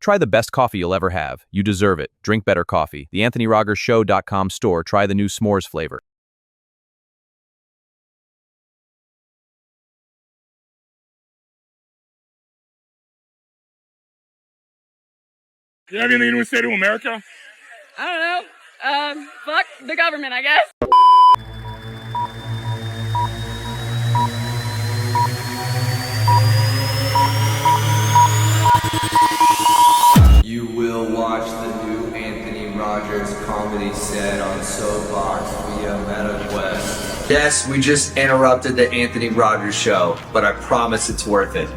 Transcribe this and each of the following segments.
Try the best coffee you'll ever have. You deserve it. Drink better coffee. The AnthonyRogersShow.com store. Try the new s'mores flavor. You have anything to say to America? I don't know. Fuck the government, I guess. You will watch the new Anthony Rogers comedy set on Soapbox via MetaQuest. Yes, we just interrupted the Anthony Rogers show, but I promise it's worth it.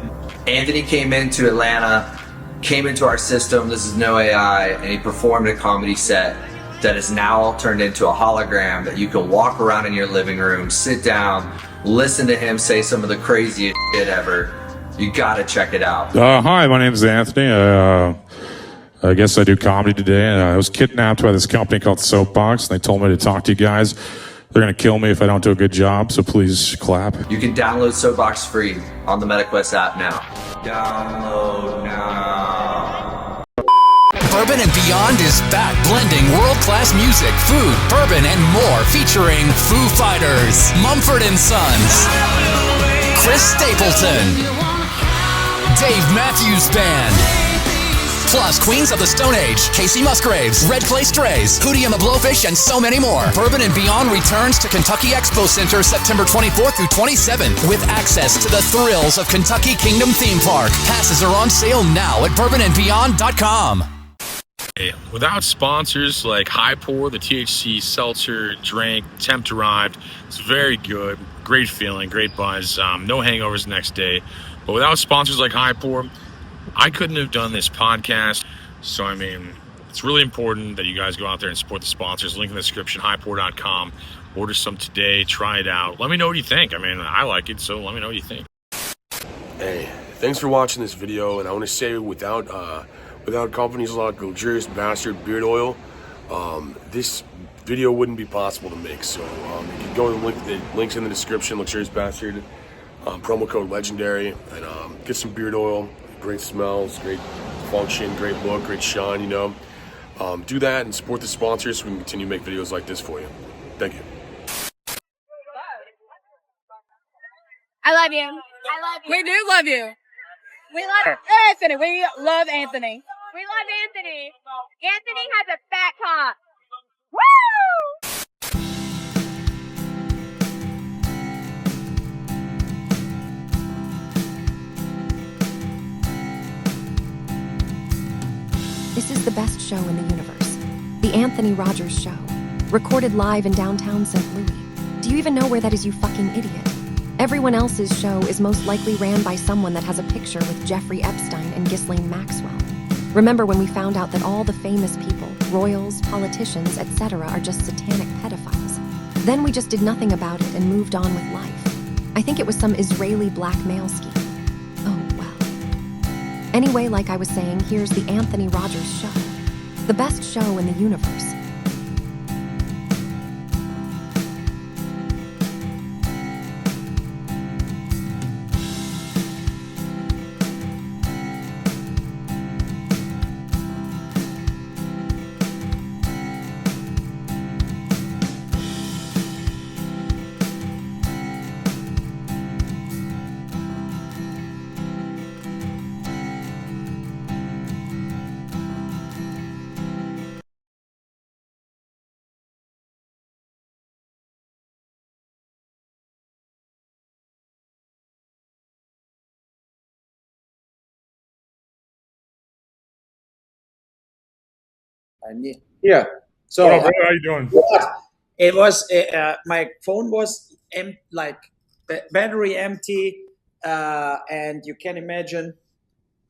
Anthony came into Atlanta, came into our system, this is no AI, and he performed a comedy set that is now turned into a hologram that you can walk around in your living room, sit down, listen to him say some of the craziest shit ever. You gotta check it out. Hi, my name is Anthony. I guess I do comedy today. I was kidnapped by this company called Soapbox, and they told me to talk to you guys. They're going to kill me if I don't do a good job, so please clap. You can download Soapbox free on the MetaQuest app now. Download now. Bourbon and Beyond is back, blending world-class music, food, bourbon, and more, featuring Foo Fighters, Mumford & Sons, Chris Stapleton, Dave Matthews Band, plus Queens of the Stone Age, Casey Musgraves, Red Clay Strays, Hootie and the Blowfish, and so many more. Bourbon and Beyond returns to Kentucky Expo Center September 24th through 27th with access to the thrills of Kentucky Kingdom Theme Park. Passes are on sale now at bourbonandbeyond.com. Hey, without sponsors like High Pour, the THC seltzer drink, temp derived, it's very good, great feeling, great buzz, no hangovers the next day. But without sponsors like High Pour, I couldn't have done this podcast. So, I mean, it's really important that you guys go out there and support the sponsors. Link in the description, highpour.com. Order some today. Try it out. Let me know what you think. I mean, I like it, so let me know what you think. Hey, thanks for watching this video. And I want to say without companies like Luxurious Bastard Beard Oil, this video wouldn't be possible to make. So you can go and the links in the description, Luxurious Bastard, promo code Legendary, and get some beard oil. Great smells, great function, great look, great shine, you know. Do that and support the sponsors so we can continue to make videos like this for you. Thank you. I love you. I love you. We do love you. We love Anthony. We love Anthony. We love Anthony. Anthony has a fat cock. Woo! This is the best show in the universe. The Anthony Rogers Show. Recorded live in downtown St. Louis. Do you even know where that is, you fucking idiot? Everyone else's show is most likely ran by someone that has a picture with Jeffrey Epstein and Ghislaine Maxwell. Remember when we found out that all the famous people, royals, politicians, etc. are just satanic pedophiles? Then we just did nothing about it and moved on with life. I think it was some Israeli blackmail scheme. Anyway, like I was saying, here's the Anthony Rogers Show. The best show in the universe. Yeah. So how you doing? It was my phone was like battery empty, and you can imagine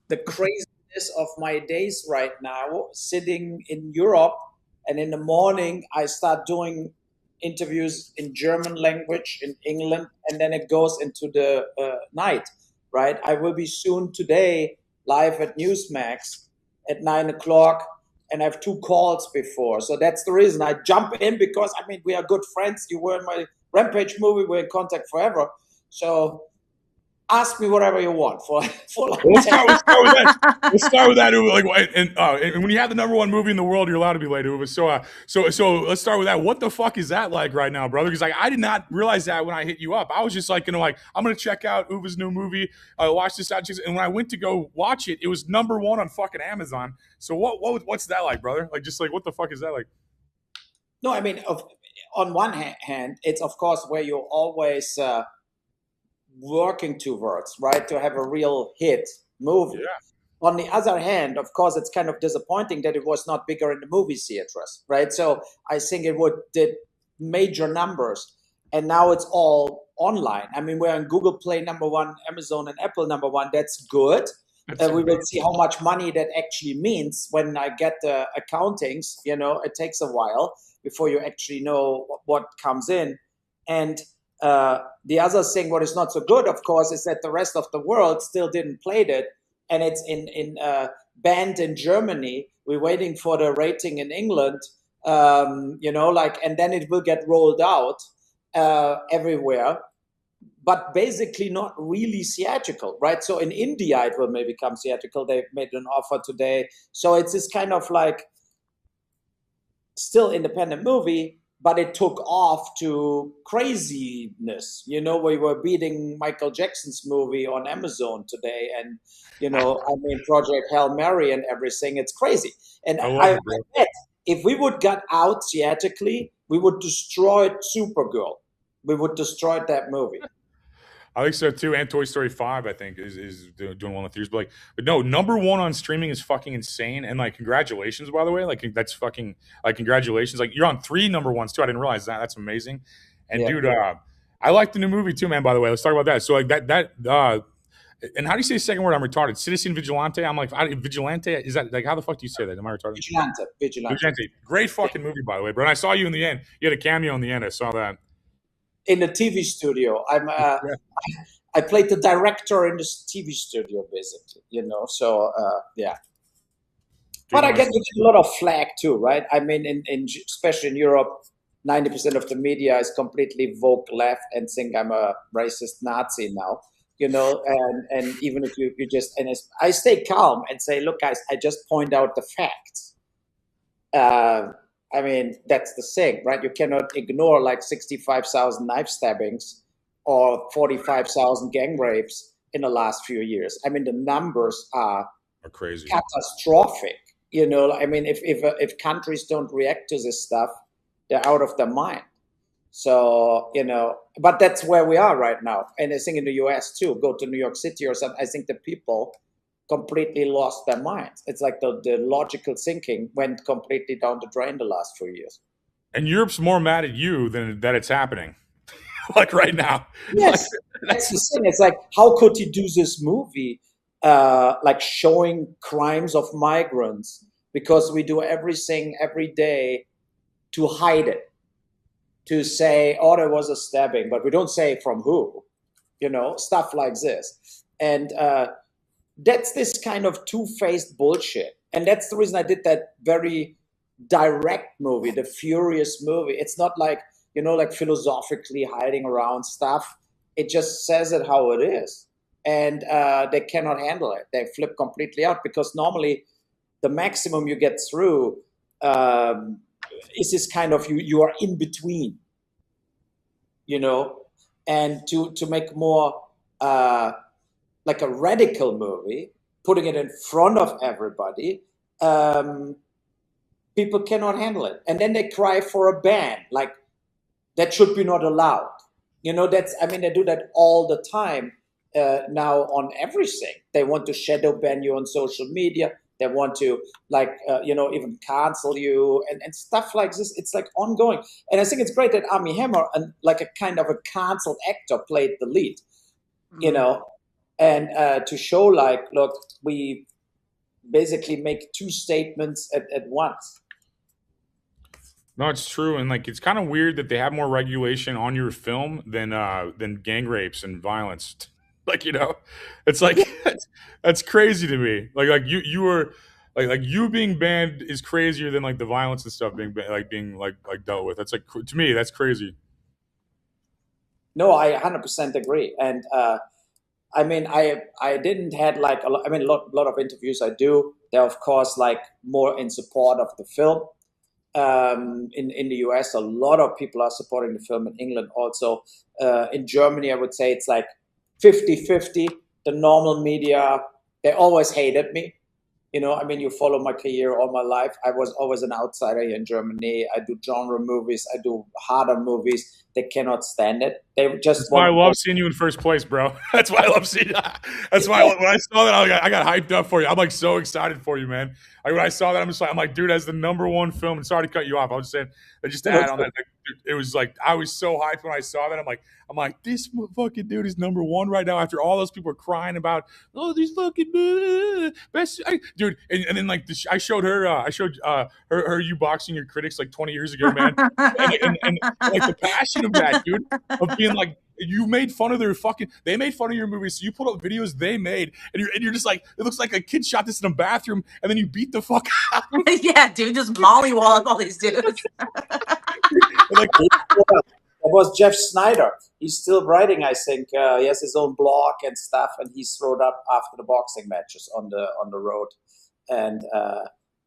the craziness of my days right now. Sitting in Europe, and in the morning I start doing interviews in German language in England, and then it goes into the night. Right. I will be soon today live at Newsmax at 9 o'clock. And I have 2 calls before. So that's the reason I jump in, because, I mean, we are good friends. You were in my Rampage movie. We're in contact forever. So Ask me whatever you want for like Let's start with that. Let's start with that, Uwe. Like, and when you have the #1 movie in the world, you're allowed to be late, Uwe. So let's start with that. What the fuck is that like right now, brother? Because like I did not realize that when I hit you up. I was just like, I'm gonna check out Uwe's new movie. Watch this out. And when I went to go watch it, it was #1 on fucking Amazon. So what's that like, brother? Like, just like what the fuck is that like? No, I mean, on one hand, it's of course where you're always working towards, right, to have a real hit movie. Yeah. On the other hand, of course, it's kind of disappointing that it was not bigger in the movie theaters, right? So I think it did major numbers, and now it's all online. I mean, we're on Google Play #1, Amazon and Apple #1. That's good. We will see how much money that actually means when I get the accountings. It takes a while before you actually know what comes in. And the other thing, what is not so good, of course, is that the rest of the world still didn't play it, and it's banned in Germany. We're waiting for the rating in England, and then it will get rolled out everywhere, but basically not really theatrical, right? So in India, it will maybe become theatrical. They made an offer today. So it's this kind of like still independent movie, but it took off to craziness. We were beating Michael Jackson's movie on Amazon today, and Project Hail Mary and everything. It's crazy. And I bet if we would get out theatrically, we would destroy Supergirl. We would destroy that movie. I think so too. And Toy Story 5, I think, is doing well in the theaters. But no, #1 on streaming is fucking insane. And like, congratulations, by the way. Like, that's fucking congratulations. Like, you're on 3 #1s too. I didn't realize that. That's amazing. And yeah. Dude, I like the new movie too, man. By the way, let's talk about that. So like that. And how do you say the second word? I'm retarded. Citizen Vigilante. I'm like, Vigilante. Is that like, how the fuck do you say that? Am I retarded? Vigilante. Great fucking movie, by the way, bro. And I saw you in the end. You had a cameo in the end. I saw that. In the TV studio. I played the director in this TV studio, basically, so yeah. But I get a lot of flack too, right? I mean, especially in Europe, 90% of the media is completely woke left and think I'm a racist Nazi now, and even if you just, and I stay calm and say, look, guys, I just point out the facts. I mean, that's the thing, right? You cannot ignore like 65,000 knife stabbings or 45,000 gang rapes in the last few years. I mean, the numbers are crazy, catastrophic. I mean, if countries don't react to this stuff, they're out of their mind. So, but that's where we are right now. And I think in the US too, go to New York City or something, I think the people completely lost their minds. It's like the logical thinking went completely down the drain the last 4 years. And Europe's more mad at you than that it's happening. Like right now. Yes, that's the thing. It's like, how could you do this movie like showing crimes of migrants? Because we do everything every day to hide it. To say, oh, there was a stabbing, but we don't say from who. Stuff like this. And that's this kind of two-faced bullshit. And that's the reason I did that very direct movie, the Furious movie. It's not like, like philosophically hiding around stuff. It just says it how it is. And they cannot handle it. They flip completely out because normally the maximum you get through is this kind of, you are in between, and to make more like a radical movie, putting it in front of everybody, people cannot handle it. And then they cry for a ban, like that should be not allowed. They do that all the time now on everything. They want to shadow ban you on social media. They want to even cancel you and stuff like this. It's like ongoing. And I think it's great that Armie Hammer, like a kind of a canceled actor, played the lead, and to show like, look, we basically make two statements at once. No, it's true. And like, it's kind of weird that they have more regulation on your film than gang rapes and violence. Like, it's like, that's crazy to me. Like you were like you being banned is crazier than like the violence and stuff being dealt with. That's like, to me, that's crazy. No, I 100% agree. And I mean, I didn't had like a lot. I mean, lot of interviews I do. They're of course like more in support of the film. In the US, a lot of people are supporting the film. In England also. In Germany, I would say it's like 50-50. The normal media, they always hated me. You know, I mean, you follow my career all my life. I was always an outsider here in Germany. I do genre movies. I do harder movies. They cannot stand it. They just That's why I want. love seeing you in first place, bro. That's why I love seeing you. That's why when I saw that, I got hyped up for you. I'm like so excited for you, man. Like when I saw that, I'm like, dude, as the #1 film. And sorry to cut you off. I was saying, just to add on that, like, it was like I was so hyped when I saw that. I'm like, this fucking dude is #1 right now. After all those people were crying about, oh, these fucking best, dude. And then like I showed her, her you boxing your critics like 20 years ago, man. and like the passion of that, dude, of being like. You made fun of they made fun of your movies. So you put up videos they made, and you're just like, it looks like a kid shot this in a bathroom, and then you beat the fuck out. Yeah, dude, just mollywall all these dudes. Like, that was Jeff Snyder. He's still writing, I think. He has his own blog and stuff, and he's thrown up after the boxing matches on the road. And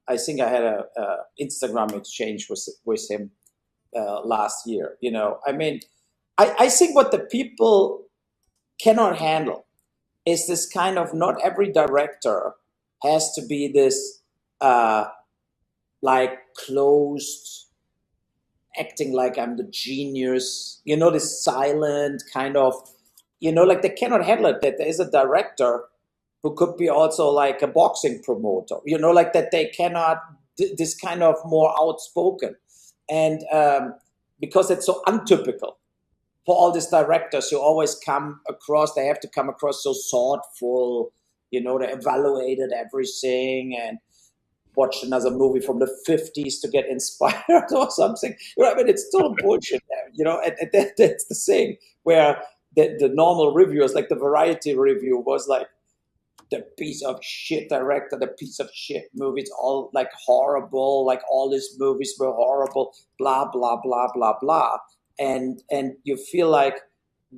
I think I had a Instagram exchange with him last year. You know, I mean, I think what the people cannot handle is this kind of, not every director has to be this like closed, acting like I'm the genius, you know, this silent kind of, you know, like they cannot handle it, that there is a director who could be also like a boxing promoter, you know, like that they cannot, this kind of more outspoken. And because it's so untypical. For all these directors, you always they have to come across so thoughtful, you know, they evaluated everything and watched another movie from the 50s to get inspired or something. You know, I mean, it's total bullshit there, you know, and that's the thing where the normal reviewers, like the Variety review was like, the piece of shit director, the piece of shit movies, all like horrible, like all these movies were horrible, blah, blah, blah, blah, blah. And you feel like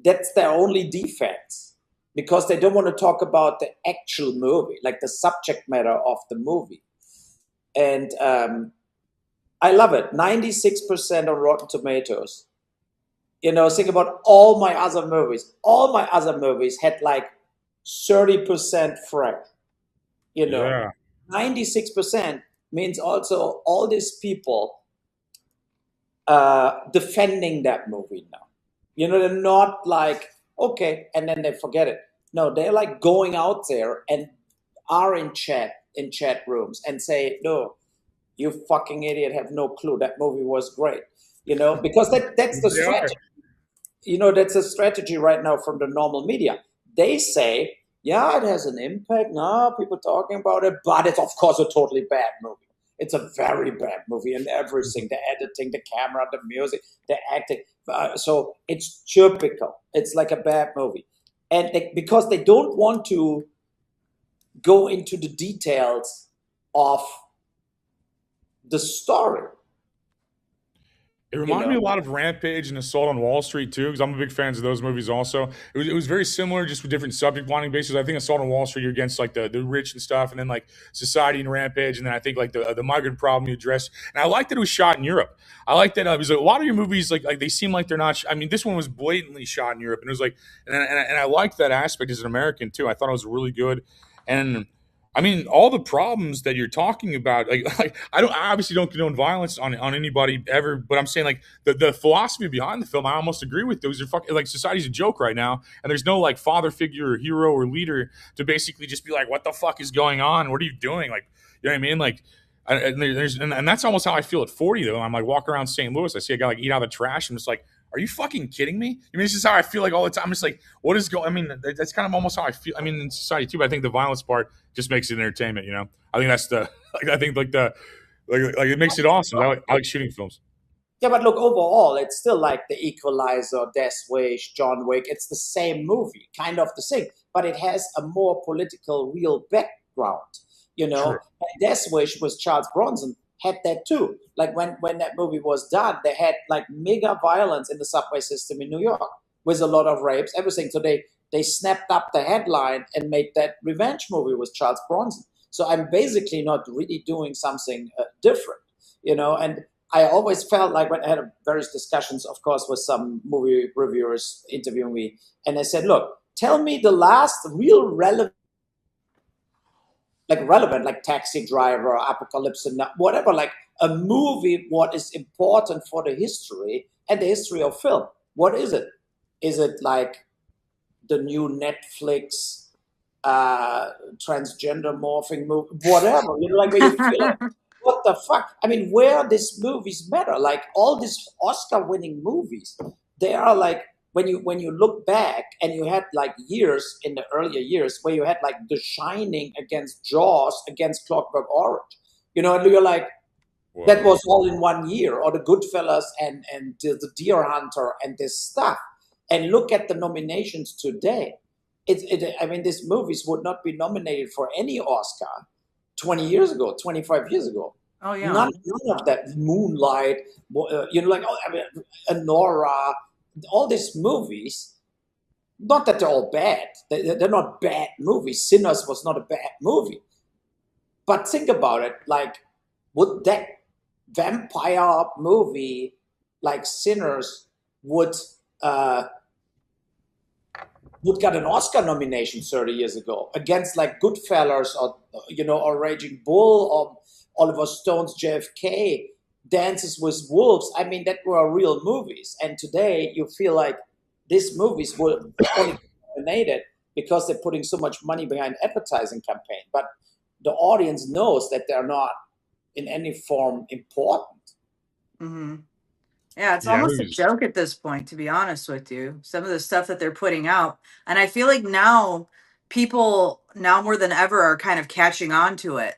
that's their only defense because they don't want to talk about the actual movie, like the subject matter of the movie. And I love it. 96% on Rotten Tomatoes. You know, think about all my other movies. All my other movies had like 30% fresh. You know, Yeah. 96% means also all these people defending that movie now. You know, they're not like, okay, and then they forget it. No, they're like going out there and are in chat rooms and say, no, you fucking idiot, have no clue. That movie was great. You know, because that's the strategy. You know, that's a strategy right now from the normal media. They say, yeah, it has an impact. No, people talking about it, but it's of course a totally bad movie. It's a very bad movie and everything, the editing, the camera, the music, the acting. So it's typical. It's like a bad movie. And because they don't want to go into the details of the story. It reminded me a lot of Rampage and Assault on Wall Street too, because I'm a big fan of those movies also. It was very similar, just with different subject lining bases. I think Assault on Wall Street, you're against like the rich and stuff, and then like society and Rampage, and then I think like the migrant problem you address. And I like that it was shot in Europe. I like that because a lot of your movies like they seem like they're not. I mean, this one was blatantly shot in Europe, and it was like, and I like that aspect as an American too. I thought it was really good, and I mean, all the problems that you're talking about, like I obviously don't condone violence on anybody ever, but I'm saying like the philosophy behind the film, I almost agree with. Those are fucking like society's a joke right now, and there's no like father figure or hero or leader to basically just be like, what the fuck is going on? What are you doing? Like, you know what I mean? Like, and that's almost how I feel at 40 though. I'm like walking around St. Louis, I see a guy like eat out of the trash, and it's like, are you fucking kidding me? I mean, this is how I feel like all the time. I'm just like, what is going? I mean, that's kind of almost how I feel. I mean, in society too, but I think the violence part just makes it entertainment. You know, I think that's the. Like, I think like it makes it awesome. I like shooting films. Yeah, but look, overall, it's still like The Equalizer, Death Wish, John Wick. It's the same movie, kind of the same, but it has a more political, real background. You know, Sure. And Death Wish with Charles Bronson had that too. Like when that movie was done, they had like mega violence in the subway system in New York with a lot of rapes, everything. So they they snapped up the headline and made that revenge movie with Charles Bronson. So I'm basically not really doing something different, and I always felt like when I had various discussions, of course, with some movie reviewers interviewing me, and I said, look, tell me the last real relevant, like Taxi Driver or Apocalypse and whatever, like a movie, what is important for the history and the history of film. What is it? Is it like the new Netflix transgender morphing movie, whatever, like where you feel like, what the fuck? I mean, where these movies matter, like all these Oscar-winning movies, they are like, when you look back and you had like years in the earlier years where you had like The Shining against Jaws against Clockwork Orange, and you're like, whoa, that was all in 1 year, or the Goodfellas and the Deer Hunter and this stuff. And look at the nominations today. I mean, these movies would not be nominated for any Oscar 20 years ago, 25 years ago. Oh, yeah. None of that. Moonlight, Anora, all these movies, not that they're all bad. They're not bad movies. Sinners was not a bad movie. But think about it, like, would that vampire movie like Sinners would got an Oscar nomination 30 years ago against like Goodfellas or Raging Bull or Oliver Stone's JFK, Dances with Wolves. I mean, that were real movies. And today you feel like these movies were only nominated because they're putting so much money behind advertising campaign. But the audience knows that they're not in any form important. Mm-hmm. Yeah, it's almost a joke at this point, to be honest with you. Some of the stuff that they're putting out. And I feel like now people, now more than ever, are kind of catching on to it.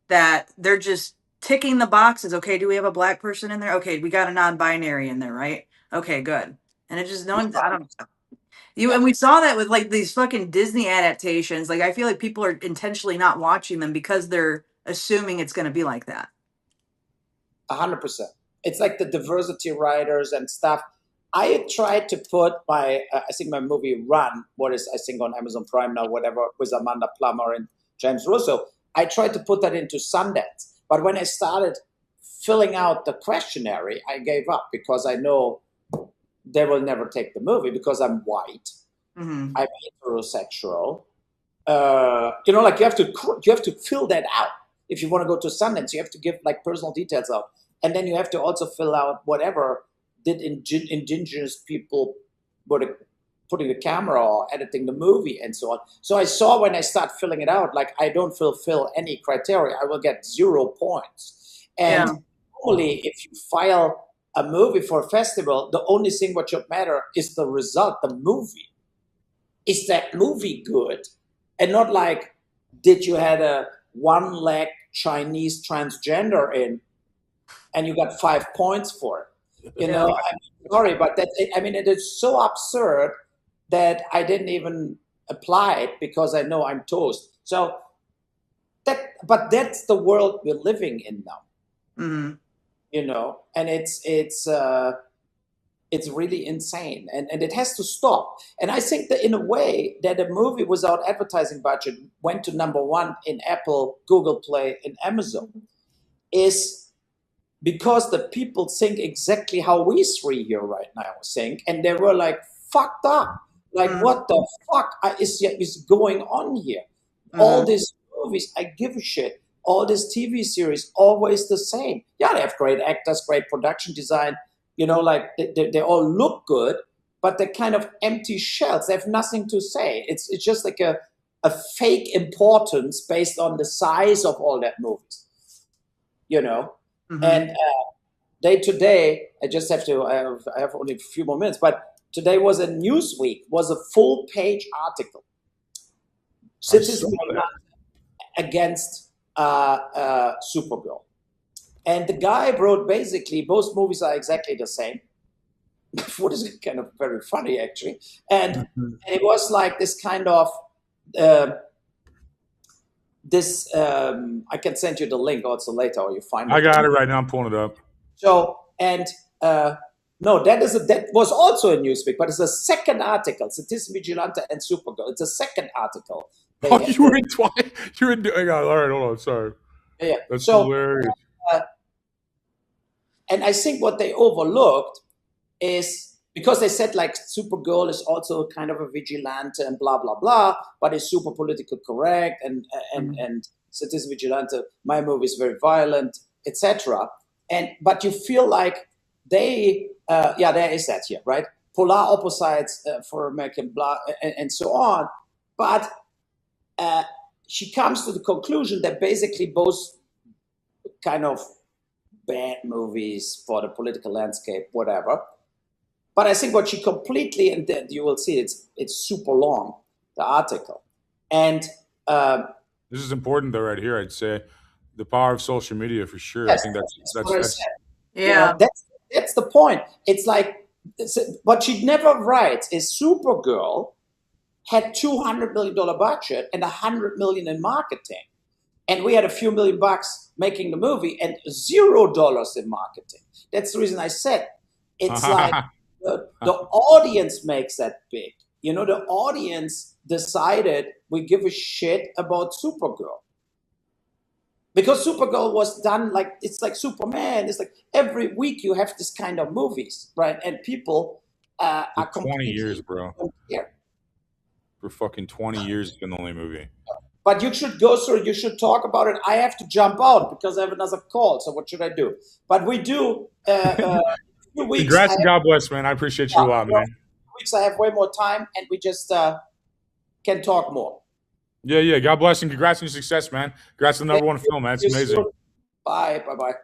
That they're just ticking the boxes. Okay, do we have a black person in there? Okay, we got a non-binary in there, right? Okay, good. And it just, no one, I don't know. And we saw that with like these fucking Disney adaptations. Like, I feel like people are intentionally not watching them because they're assuming it's going to be like that. 100%. It's like the diversity writers and stuff. I tried to put I think my movie Run, what is I think on Amazon Prime now, whatever, with Amanda Plummer and James Russo. I tried to put that into Sundance. But when I started filling out the questionnaire, I gave up because I know they will never take the movie because I'm white. Mm-hmm. I'm heterosexual. Like you have to fill that out. If you want to go to Sundance, you have to give like personal details out. And then you have to also fill out whatever did indigenous people were putting the camera or editing the movie and so on. So I saw when I start filling it out, like I don't fulfill any criteria, I will get 0 points. And normally if you file a movie for a festival, the only thing what should matter is the result, the movie. Is that movie good? And not like, did you had a one-leg Chinese transgender in and you got 5 points for it. I'm sorry, but it is so absurd that I didn't even apply it because I know I'm toast. So but that's the world we're living in now. Mm-hmm. And it's really insane, and it has to stop. And I think that in a way that a movie without advertising budget went to #1 in Apple, Google Play, and Amazon is because the people think exactly how we three here right now think, and they were like fucked up. Like, what the fuck is going on here? All these movies, I give a shit. All these TV series, always the same. Yeah, they have great actors, great production design. Like they all look good, but they're kind of empty shells. They have nothing to say. It's just like a fake importance based on the size of all that movies. Mm-hmm. And today, I just have to, I have only a few more minutes, but today was a Newsweek, was a full-page article. Citizen Vigilante against Supergirl. And the guy wrote basically, both movies are exactly the same. What is kind of very funny, actually. And it was like this kind of, I can send you the link also later, or you find it. I got it right now. I'm pulling it up. So, and No, that was also a Newsweek, but it's a second article. Citizen Vigilante and Supergirl. It's a second article. You were in twice. You're in. Hang on. All right, hold on. Sorry. Yeah. That's hilarious. And I think what they overlooked is because they said like Supergirl is also kind of a vigilante and blah blah blah, but is super politically correct and Citizen Vigilante, my movie is very violent, etc. But you feel like they there is that here, right? Polar opposites for American blah and so on. But she comes to the conclusion that basically both kind of bad movies for the political landscape, whatever. But I think what she completely, and then you will see it's super long, the article. And this is important though, right here. I'd say the power of social media for sure. Yes, I think that's yeah. That's the point. It's like what she never writes is Supergirl had $200 million budget and $100 million in marketing. And we had a few $1 million making the movie and $0 in marketing. That's the reason I said it's like the audience makes that big. You know, the audience decided we give a shit about Supergirl. Because Supergirl was done like, it's like Superman. It's like every week you have this kind of movies, right? And people are 20 years, bro. Here. For fucking 20 years, it's been the only movie. But you should go through, you should talk about it. I have to jump out because I have another call. So what should I do? But we do. Weeks, congrats and God bless, man. I appreciate you a lot, man. Weeks I have way more time and we just can talk more. Yeah. God bless and congrats on your success, man. Congrats on the #1 film, man. It's amazing. Bye. Bye-bye.